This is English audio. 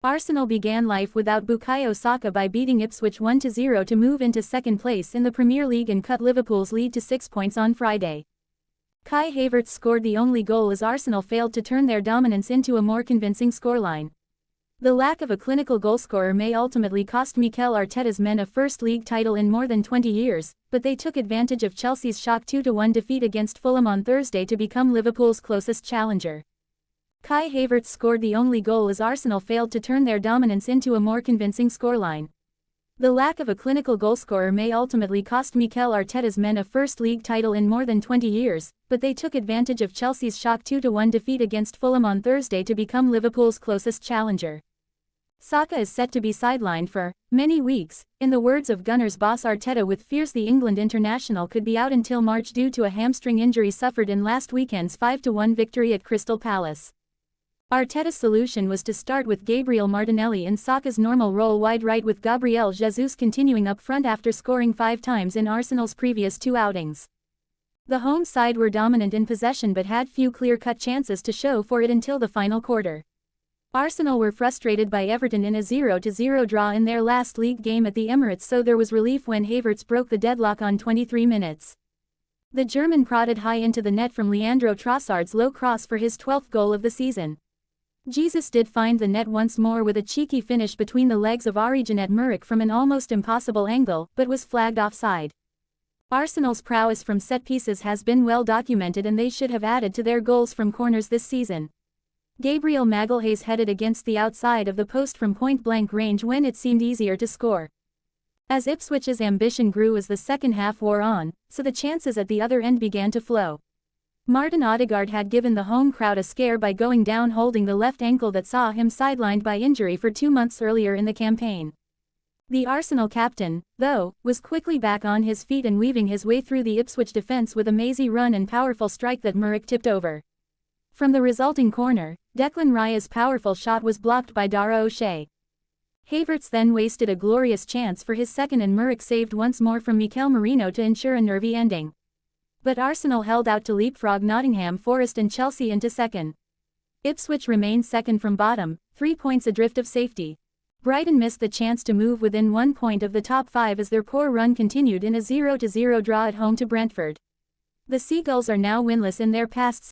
Arsenal began life without Bukayo Saka by beating Ipswich 1-0 to move into second place in the Premier League and cut Liverpool's lead to 6 points on Friday. Kai Havertz scored the only goal as Arsenal failed to turn their dominance into a more convincing scoreline. The lack of a clinical goalscorer may ultimately cost Mikel Arteta's men a First League title in more than 20 years, but they took advantage of Chelsea's shock 2-1 defeat against Fulham on Thursday to become Liverpool's closest challenger. Kai Havertz scored the only goal as Arsenal failed to turn their dominance into a more convincing scoreline. The lack of a clinical goalscorer may ultimately cost Mikel Arteta's men a First League title in more than 20 years, but they took advantage of Chelsea's shock 2-1 defeat against Fulham on Thursday to become Liverpool's closest challenger. Saka is set to be sidelined for many weeks, in the words of Gunners boss Arteta, with fears the England international could be out until March due to a hamstring injury suffered in last weekend's 5-1 victory at Crystal Palace. Arteta's solution was to start with Gabriel Martinelli in Saka's normal role wide right, with Gabriel Jesus continuing up front after scoring 5 times in Arsenal's previous 2 outings. The home side were dominant in possession but had few clear-cut chances to show for it until the final quarter. Arsenal were frustrated by Everton in a 0-0 draw in their last league game at the Emirates, so there was relief when Havertz broke the deadlock on 23 minutes. The German prodded high into the net from Leandro Trossard's low cross for his 12th goal of the season. Jesus did find the net once more with a cheeky finish between the legs of Aregenet Muric from an almost impossible angle, but was flagged offside. Arsenal's prowess from set pieces has been well documented, and they should have added to their goals from corners this season. Gabriel Magalhaes headed against the outside of the post from point-blank range when it seemed easier to score. As Ipswich's ambition grew as the second half wore on, so the chances at the other end began to flow. Martin Odegaard had given the home crowd a scare by going down holding the left ankle that saw him sidelined by injury for 2 months earlier in the campaign. The Arsenal captain, though, was quickly back on his feet and weaving his way through the Ipswich defence with a mazy run and powerful strike that Muric tipped over. From the resulting corner, Declan Rice's powerful shot was blocked by Dara O'Shea. Havertz then wasted a glorious chance for his second, and Muric saved once more from Mikel Merino to ensure a nervy ending. But Arsenal held out to leapfrog Nottingham Forest and Chelsea into second. Ipswich remained second from bottom, 3 points adrift of safety. Brighton missed the chance to move within 1 point of the top 5 as their poor run continued in a 0-0 draw at home to Brentford. The Seagulls are now winless in their past